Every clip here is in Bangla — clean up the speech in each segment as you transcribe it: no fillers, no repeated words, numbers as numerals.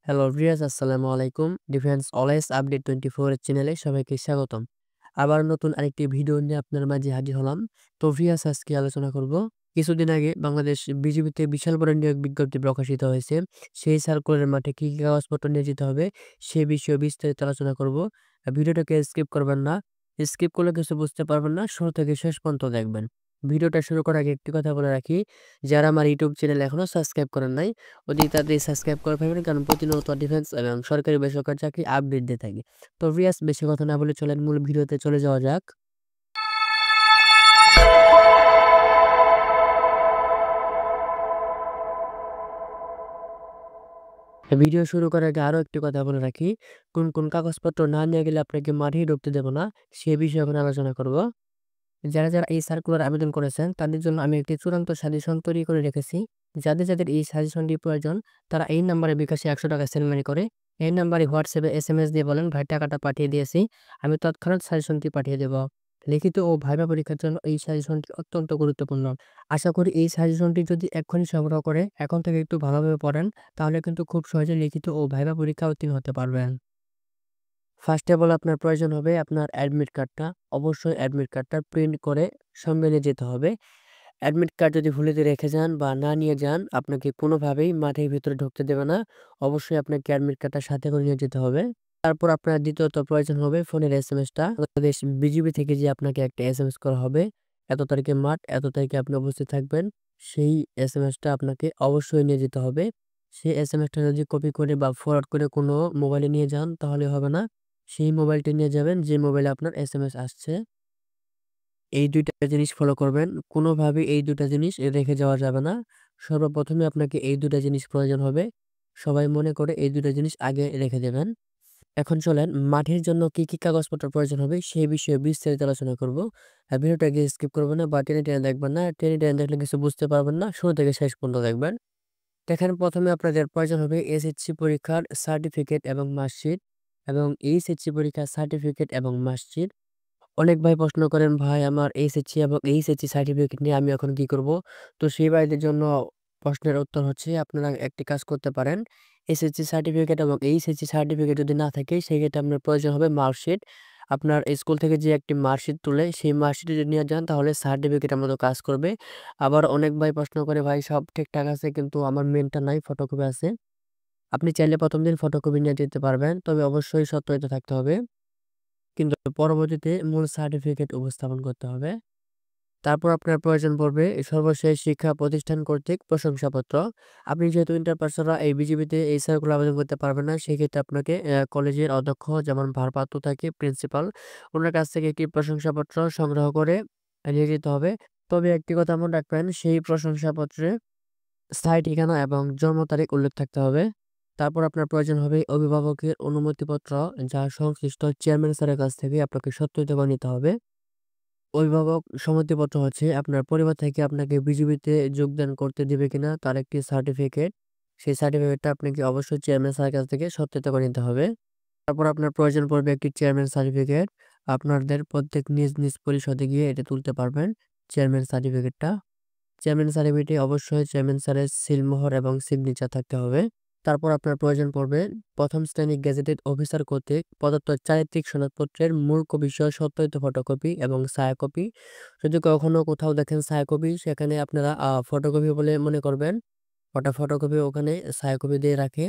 হ্যালো ভিউয়ার্স, আসসালামু আলাইকুম। ডিফেন্স অলওয়েজ আপডেট 24 এর চ্যানেলে সবাইকে স্বাগতম। আবার নতুন আরেকটি ভিডিও নিয়ে আপনার মাঝে হাজির হলাম। তো ভিউয়ার্স, আজকে আলোচনা করব কিছুদিন আগে বাংলাদেশ বিজিবিতে বিশাল বড় নিয়োগ বিজ্ঞপ্তি প্রকাশিত হয়েছে। সেই সার্কুলারের মাঠে কি কি কাগজপত্র নিয়ে যেতে হবে সে বিষয়ে বিস্তারিত আলোচনা করব। ভিডিওটাকে স্কিপ করবেন না। স্কিপ করলে কিছু বুঝতে পারবেন না। শুরু থেকে শেষ পর্যন্ত দেখবেন। ভিডিওটা শুরু করার আগে একটি কথা বলে রাখি, যারা আমার ইউটিউব চ্যানেল এখনো সাবস্ক্রাইব করেন নাই অতি তাড়াতাড়ি সাবস্ক্রাইব করে ফেলবেন, কারণ প্রতিনিয়ত ডিফেন্স এবং সরকারি বেসরকারি চাকরি আপডেট দিয়ে থাকি। তো ভিউয়ার্স, বেশি কথা না বলে চলেন মূল ভিডিওতে চলে যাওয়া যাক। ভিডিও শুরু করার আগে আরো একটি কথা বলে রাখি, কোন কোন কাগজপত্র না নিয়ে গেলে আপনাকে মাঠেই ঢুকতে দেব না সে বিষয়ে এখন আলোচনা করব। যারা এই সার্কুলার আবেদন করেছেন তাদের জন্য আমি একটি চূড়ান্ত সাজেশন তৈরি করে রেখেছি। যাদের এই সাজেশনটি প্রয়োজন তারা এই নাম্বারে বিকাশে 100 টাকা সেন্ড মানি করে এই নাম্বারে হোয়াটসঅ্যাপে এসএমএস দিয়ে বলেন, ভাই টাকাটা পাঠিয়ে দিয়েছি, আমি তৎক্ষণাৎ সাজেশনটি পাঠিয়ে দেব। লিখিত ও ভাইবা পরীক্ষার জন্য এই সাজেশনটি অত্যন্ত গুরুত্বপূর্ণ। আশা করি এই সাজেশনটি যদি এক্ষুনি সংগ্রহ করে এখন থেকে একটু ভালোভাবে পড়েন, তাহলে কিন্তু খুব সহজে লিখিত ও ভাইবা পরীক্ষা উত্তীর্ণ হতে পারবেন। ফার্স্ট অফ অল আপনার প্রয়োজন হবে আপনার অ্যাডমিট কার্ডটা। অবশ্যই অ্যাডমিট কার্ডটা প্রিন্ট করে সঙ্গে নিয়ে যেতে হবে। অ্যাডমিট কার্ড যদি ভুলে রেখে যান বা না নিয়ে যান, আপনাকে কোনোভাবেই মাঠের ভিতরে ঢুকতে দেবে না। অবশ্যই আপনাকে অ্যাডমিট কার্ডটা সাথে করে নিয়ে যেতে হবে। তারপর আপনার দ্বিতীয়ত প্রয়োজন হবে ফোনের এসএমএসটা। বাংলাদেশ বিজিবি থেকে যে আপনাকে একটা এসএমএস করা হবে, এত তারিখে মাঠ, এত তারিখে আপনি উপস্থিত থাকবেন। সেই এসএমএসটা আপনাকে অবশ্যই নিয়ে যেতে হবে। সেই এসএমএসটা যদি কপি করে বা ফরওয়ার্ড করে কোনো মোবাইলে নিয়ে যান তাহলে হবে না। সেই মোবাইলটি নিয়ে যাবেন যে মোবাইলে আপনার এসএমএস আসছে। এই ২ টা জিনিস ফলো করবেন। কোনোভাবেই এই ২ টা জিনিস রেখে যাওয়া যাবে না। সর্বপ্রথমে আপনাকে এই ২ টা জিনিস প্রয়োজন হবে। সবাই মনে করে এই ২ টা জিনিস আগে রেখে দেবেন। এখন চলেন মাঠের জন্য কি কি কাগজপত্র প্রয়োজন হবে সেই বিষয়ে বিস্তারিত আলোচনা করব। ভিডিওটাকে স্কিপ করবেন না বা টেনে দেখবেন না। টেনে দেখলে কিছু বুঝতে পারবেন না। শুরু থেকে শেষ পর্যন্ত দেখবেন। দেখেন, প্রথমে আপনাদের প্রয়োজন হবে এসএসসি পরীক্ষার সার্টিফিকেট এবং মার্কশিট এবং এইচএসসি পরীক্ষার সার্টিফিকেট এবং মার্কশিট। অনেক ভাই প্রশ্ন করেন, ভাই আমার এইচএসসি এবং এইচএসসি সার্টিফিকেট নিয়ে আমি এখন কি করব? তো সেই ভাইদের জন্য প্রশ্নের উত্তর হচ্ছে আপনারা একটি কাজ করতে পারেন। এসএসসি সার্টিফিকেট এবং এইচএসসি সার্টিফিকেট যদি না থাকে সেক্ষেত্রে আপনার প্রয়োজন হবে মার্কশিট। আপনার স্কুল থেকে যে একটি মার্কশিট তুলে সেই মার্কশিট যদি নিয়ে যান তাহলে সার্টিফিকেটের মতো কাজ করবে। আবার অনেক ভাই প্রশ্ন করে, ভাই সব ঠিকঠাক আছে কিন্তু আমার মেনটা নাই, ফটোকপি আছে। আপনি চাইলে প্রথম দিন ফটোকপি নিয়ে যেতে পারবেন, তবে অবশ্যই সত্যায়িত থাকতে হবে। কিন্তু পরবর্তীতে মূল সার্টিফিকেট উপস্থাপন করতে হবে। তারপর আপনার প্রয়োজন পড়বে সর্বশেষ শিক্ষা প্রতিষ্ঠান কর্তৃক প্রশংসাপত্র। আপনি যেহেতু ইন্টার পার্সোনাল এই বিজিবিতে এই সার্কুলার আবেদন করতে পারবেন না, সেক্ষেত্রে আপনাকে কলেজের অধ্যক্ষ যেমন ভারপ্রাপ্ত থাকে প্রিন্সিপাল, ওনার কাছ থেকে একটি প্রশংসাপত্র সংগ্রহ করে নিয়ে যেতে হবে। তবে একটি কথা মনে রাখবেন, সেই প্রশংসাপত্রে স্থায়ী ঠিকানা এবং জন্ম তারিখ উল্লেখ থাকতে হবে। তারপর আপনার প্রয়োজন হবে অভিভাবকের অনুমতিপত্র, যা সংশ্লিষ্ট চেয়ারম্যান স্যারের কাছ থেকে আপনাকে সত্যায়িত করে নিতে হবে। অভিভাবক সম্মতিপত্র হচ্ছে আপনার পরিবার থেকে আপনাকে বিজিবিতে যোগদান করতে দিবে কিনা তার একটি সার্টিফিকেট। সেই সার্টিফিকেটটা আপনাকে অবশ্যই চেয়ারম্যান স্যারের কাছ থেকে সত্যায়িত করে নিতে হবে। তারপর আপনার প্রয়োজন পড়বে একটি চেয়ারম্যান সার্টিফিকেট। আপনাদের প্রত্যেক নিজ নিজ পরিষদে গিয়ে এটা তুলতে পারবেন চেয়ারম্যান সার্টিফিকেটটা। চেয়ারম্যান সার্টিফিকেটে অবশ্যই চেয়ারম্যান স্যারের সিলমোহর এবং সিগনেচার থাকতে হবে। তারপর আপনার প্রয়োজন পড়বে প্রথম শ্রেণী গেজেটেড অফিসার কর্তৃক প্রদত্ত চারিত্রিক সনদপত্রের মূল কপি সহ সত্যায়িত ফটোকপি এবং ছায়াকপি। যদি কখনো কোথাও দেখেন ছায়াকপি, সেখানে আপনারা ফটোকপি বলে মনে করবেন, ওটা ফটোকপি ওখানে ছায়াকপি দিয়ে রাখে।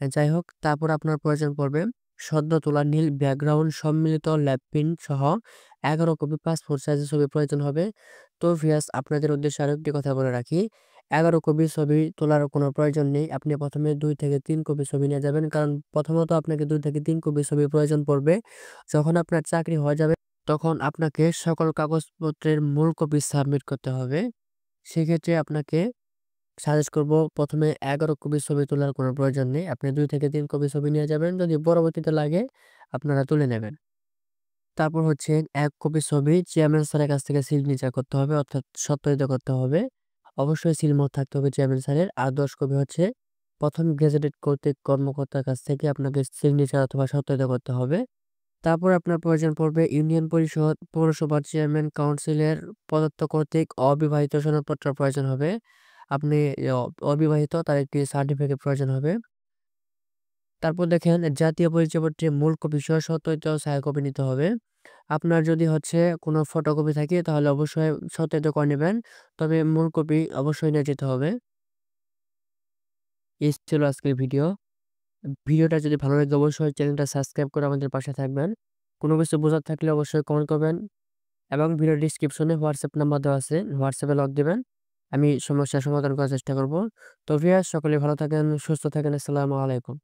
যাই হোক, তারপর আপনার প্রয়োজন পড়বে সদ্য তোলা নীল ব্যাকগ্রাউন্ড সম্মিলিত ল্যাব প্রিন্ট সহ 11 কপি পাসপোর্ট সাইজের ছবি প্রয়োজন হবে। তো ভিউয়ার্স, আপনাদের উদ্দেশ্যে আরো একটি কথা বলে রাখি, 11 কপি ছবি তোলার কোনো প্রয়োজন নেই। আপনি প্রথমে 2 থেকে 3 কপি ছবি নিয়ে যাবেন, কারণ প্রথমত আপনাকে 2 থেকে 3 কপি ছবি প্রয়োজন পড়বে। যখন আপনার চাকরি হয়ে যাবে তখন আপনাকে সকল কাগজপত্রের মূল কপি সাবমিট করতে হবে। সেক্ষেত্রে আপনাকে সাজেস্ট করব, প্রথমে 11 কপি ছবি তোলার কোনো প্রয়োজন নেই। আপনি 2 থেকে 3 কপি ছবি নিয়ে যাবেন, যদি পরবর্তীতে লাগে আপনারা তুলে নেবেন। তারপর হচ্ছে 1 কপি ছবি চেয়ারম্যান স্যারের কাছ থেকে সিগনেচার করতে হবে, অর্থাৎ সত্যায়িত করতে হবে। অবশ্যই সিলমোহর থাকতে হবে চেয়ারম্যান স্যারের। আর 10 কপি হচ্ছে প্রথম গেজেটেড কর্তৃক কর্মকর্তার কাছ থেকে আপনাকে সিগনেচার অথবা সত্যায়িত করতে হবে। তারপর আপনার প্রয়োজন পড়বে ইউনিয়ন পরিষদ, পৌরসভার চেয়ারম্যান, কাউন্সিলের প্রদত্ত কর্তৃক অবিবাহিত সনদপত্র প্রয়োজন হবে। আপনি অবিবাহিত তার একটি সার্টিফিকেট প্রয়োজন হবে। তারপর দেখেন জাতীয় পরিচয়পত্রের মূল কপি সহ সত্যায়িত ছায়াকপি নিতে হবে। আপনার যদি কোনো ফটোকপি থাকে তাহলে অবশ্যই সত্যায়িত করে নেবেন। তবে মূল কপি অবশ্যই নিয়ে যেতে হবে। এই ছিল আজকের ভিডিও। ভিডিওটা যদি ভালো লাগে অবশ্যই চ্যানেলটা সাবস্ক্রাইব করে আমাদের পাশে থাকবেন। কোনো কিছু বোঝার থাকলে অবশ্যই কমেন্ট করবেন এবং ভিডিও ডিসক্রিপশনে হোয়াটসঅ্যাপ নাম্বার দেওয়া আছে। হোয়াটসঅ্যাপে লক দিবেন। আমি সমস্যার সমাধান করার চেষ্টা করব। তো ভিউয়ার্স সকলে ভালো থাকেন, সুস্থ থাকেন। আসসালামু আলাইকুম।